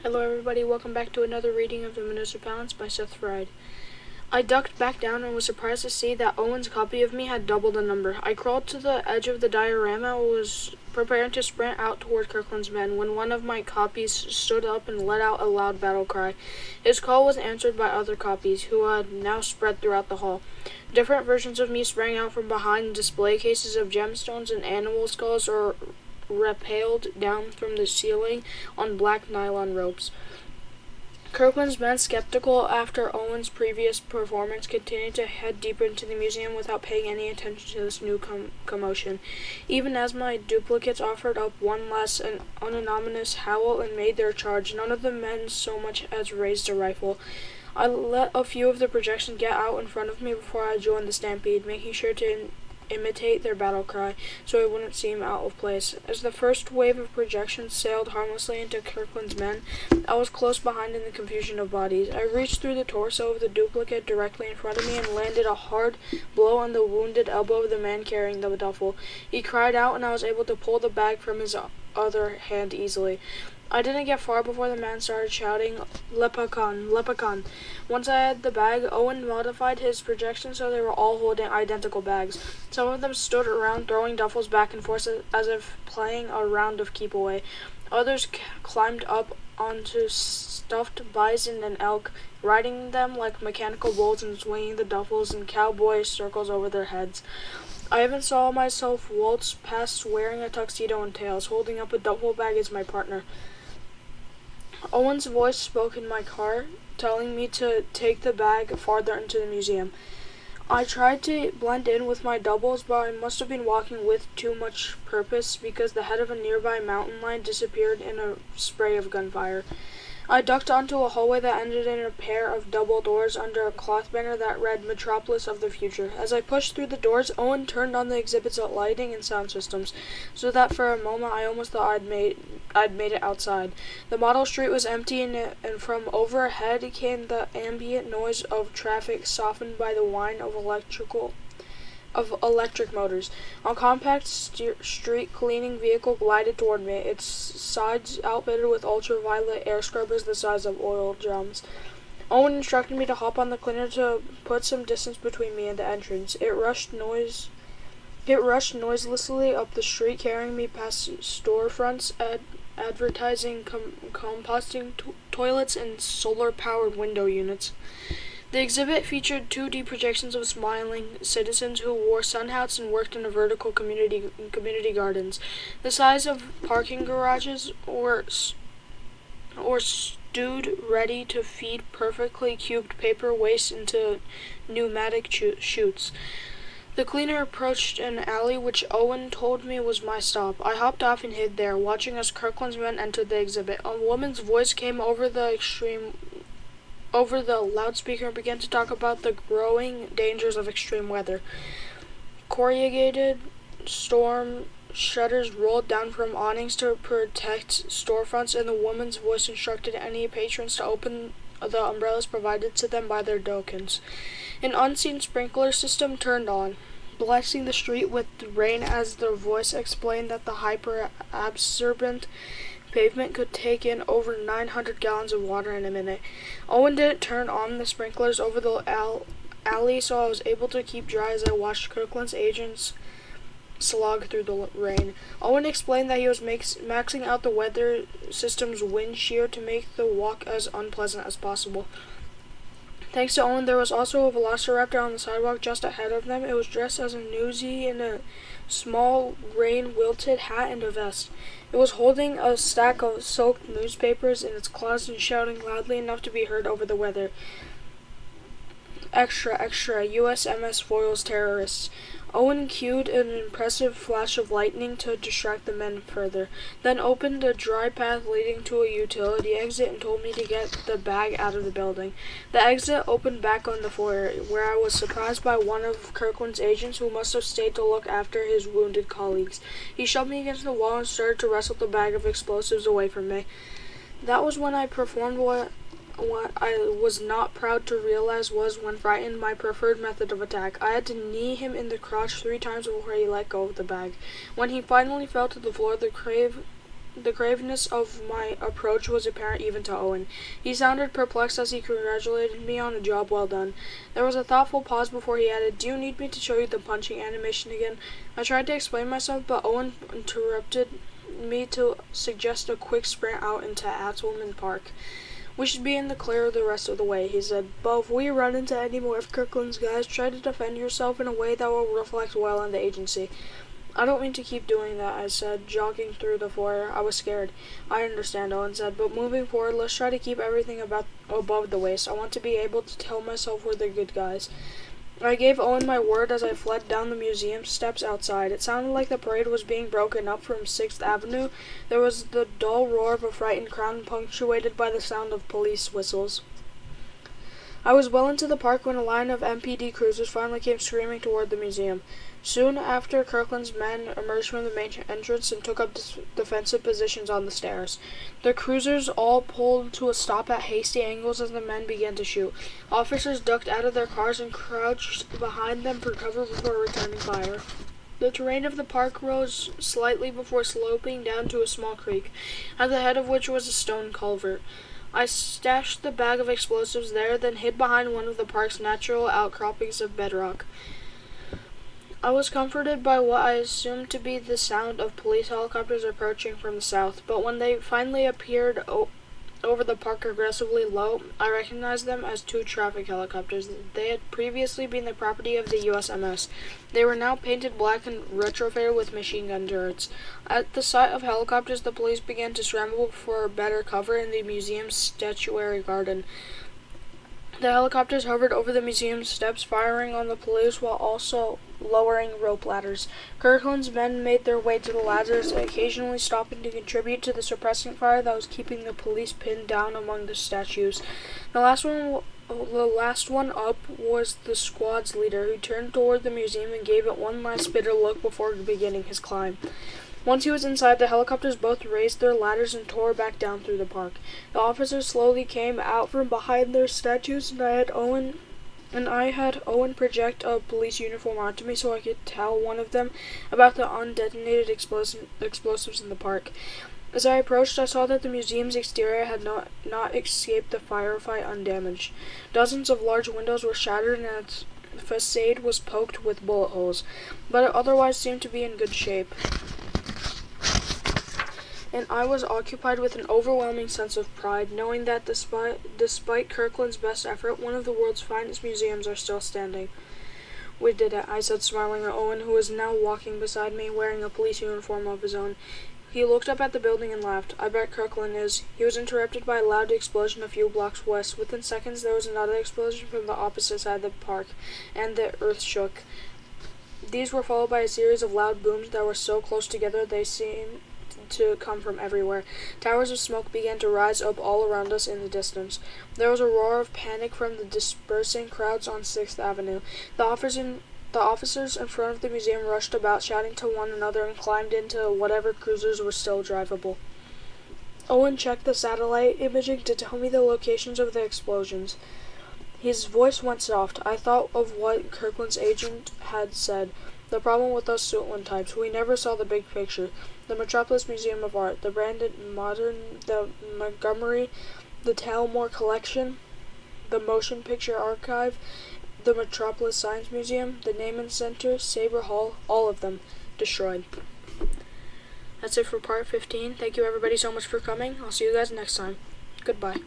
Hello everybody, welcome back to another reading of the Municipalists by Seth. I ducked back down and was surprised to see that Owen's copy of me had double the number. I crawled to the edge of the diorama and was preparing to sprint out toward Kirkland's men when one of my copies stood up and let out a loud battle cry. His call was answered by other copies, who had now spread throughout the hall. Different versions of me sprang out from behind display cases of gemstones and animal skulls or rappelled down from the ceiling on black nylon ropes. Kirkland's men, skeptical after Owen's previous performance, continued to head deeper into the museum without paying any attention to this new commotion. Even as my duplicates offered up one last and unanimous howl and made their charge, none of the men so much as raised a rifle. I let a few of the projections get out in front of me before I joined the stampede, making sure to imitate their battle cry so it wouldn't seem out of place. As the first wave of projections sailed harmlessly into Kirkland's men, I was close behind in the confusion of bodies. I reached through the torso of the duplicate directly in front of me and landed a hard blow on the wounded elbow of the man carrying the duffel. He cried out and I was able to pull the bag from his other hand easily. I didn't get far before the man started shouting, "Leprechaun, leprechaun." Once I had the bag, Owen modified his projections so they were all holding identical bags. Some of them stood around throwing duffels back and forth as if playing a round of keep away. Others climbed up onto stuffed bison and elk, riding them like mechanical bulls and swinging the duffels in cowboy circles over their heads. I even saw myself waltz past wearing a tuxedo and tails, holding up a duffel bag as my partner. Owen's voice spoke in my car, telling me to take the bag farther into the museum. I tried to blend in with my doubles, but I must have been walking with too much purpose because the head of a nearby mountain lion disappeared in a spray of gunfire. I ducked onto a hallway that ended in a pair of double doors under a cloth banner that read "Metropolis of the Future." As I pushed through the doors, Owen turned on the exhibit's lighting and sound systems, so that for a moment I almost thought I'd made it outside. The model street was empty, and from overhead came the ambient noise of traffic, softened by the whine of electric motors. A compact street cleaning vehicle glided toward me, its sides outfitted with ultraviolet air scrubbers the size of oil drums. Owen instructed me to hop on the cleaner to put some distance between me and the entrance. It rushed noiselessly up the street, carrying me past storefronts advertising composting toilets and solar-powered window units. The exhibit featured 2D projections of smiling citizens who wore sun hats and worked in a vertical community gardens. The size of parking garages or stewed ready to feed perfectly cubed paper waste into pneumatic chutes. The cleaner approached an alley which Owen told me was my stop. I hopped off and hid there, watching as Kirkland's men entered the exhibit. A woman's voice came over the loudspeaker and began to talk about the growing dangers of extreme weather. Corrugated storm shutters rolled down from awnings to protect storefronts, and the woman's voice instructed any patrons to open the umbrellas provided to them by their tokens. An unseen sprinkler system turned on, blessing the street with rain as the voice explained that the hyper-absorbent pavement could take in over 900 gallons of water in a minute. Owen didn't turn on the sprinklers over the alley, so I was able to keep dry as I watched Kirkland's agents slog through the rain. Owen explained that he was maxing out the weather system's wind shear to make the walk as unpleasant as possible. Thanks to Owen, there was also a velociraptor on the sidewalk just ahead of them. It was dressed as a newsie in a small rain-wilted hat and a vest. It was holding a stack of soaked newspapers in its claws and shouting loudly enough to be heard over the weather. "Extra, extra, USMS foils terrorists." Owen cued an impressive flash of lightning to distract the men further, then opened a dry path leading to a utility exit and told me to get the bag out of the building. The exit opened back on the foyer, where I was surprised by one of Kirkland's agents who must have stayed to look after his wounded colleagues. He shoved me against the wall and started to wrestle the bag of explosives away from me. That was when I performed what I was not proud to realize was, when frightened, my preferred method of attack. I had to knee him in the crotch 3 times before he let go of the bag. When he finally fell to the floor, the The graveness of my approach was apparent even to Owen. He sounded perplexed as he congratulated me on a job well done. There was a thoughtful pause before he added, "Do you need me to show you the punching animation again?" I tried to explain myself, but Owen interrupted me to suggest a quick sprint out into Atwoman Park. "We should be in the clear the rest of the way," he said. "But if we run into any more of Kirkland's guys, try to defend yourself in a way that will reflect well on the agency." "I don't mean to keep doing that," I said, jogging through the foyer. I was scared. "I understand," Owen said, "but moving forward, let's try to keep everything above the waist. I want to be able to tell myself we're the good guys." I gave Owen my word as I fled down the museum steps outside. It sounded like the parade was being broken up from 6th Avenue. There was the dull roar of a frightened crowd, punctuated by the sound of police whistles. I was well into the park when a line of MPD cruisers finally came screaming toward the museum. Soon after, Kirkland's men emerged from the main entrance and took up defensive positions on the stairs. The cruisers all pulled to a stop at hasty angles as the men began to shoot. Officers ducked out of their cars and crouched behind them for cover before returning fire. The terrain of the park rose slightly before sloping down to a small creek, at the head of which was a stone culvert. I stashed the bag of explosives there, then hid behind one of the park's natural outcroppings of bedrock. I was comforted by what I assumed to be the sound of police helicopters approaching from the south, but when they finally appeared over the park aggressively low, I recognized them as 2 traffic helicopters. They had previously been the property of the USMS. They were now painted black and retrofitted with machine gun turrets. At the sight of helicopters, the police began to scramble for better cover in the museum's statuary garden. The helicopters hovered over the museum steps, firing on the police while also lowering rope ladders. Kirkland's men made their way to the ladders, occasionally stopping to contribute to the suppressing fire that was keeping the police pinned down among the statues. The last one up was the squad's leader, who turned toward the museum and gave it one last bitter look before beginning his climb. Once he was inside, the helicopters both raised their ladders and tore back down through the park. The officers slowly came out from behind their statues, and I had Owen project a police uniform onto me so I could tell one of them about the undetonated explosives in the park. As I approached, I saw that the museum's exterior had not escaped the firefight undamaged. Dozens of large windows were shattered and its facade was poked with bullet holes, but it otherwise seemed to be in good shape. And I was occupied with an overwhelming sense of pride, knowing that despite Kirkland's best effort, one of the world's finest museums are still standing. "We did it," I said, smiling at Owen, who was now walking beside me, wearing a police uniform of his own. He looked up at the building and laughed. "I bet Kirkland is." He was interrupted by a loud explosion a few blocks west. Within seconds, there was another explosion from the opposite side of the park, and the earth shook. These were followed by a series of loud booms that were so close together they seemed to come from everywhere. Towers of smoke began to rise up all around us in the distance. There was a roar of panic from the dispersing crowds on 6th Avenue. The officers in front of the museum rushed about, shouting to one another, and climbed into whatever cruisers were still drivable. Owen checked the satellite imaging to tell me the locations of the explosions. His voice went soft. I thought of what Kirkland's agent had said. The problem with us Suitland types, we never saw the big picture. The Metropolis Museum of Art, the Brandon Modern, the Montgomery, the Talmore Collection, the Motion Picture Archive, the Metropolis Science Museum, the Naaman Center, Sabre Hall, all of them destroyed. That's it for part 15. Thank you everybody so much for coming. I'll see you guys next time. Goodbye.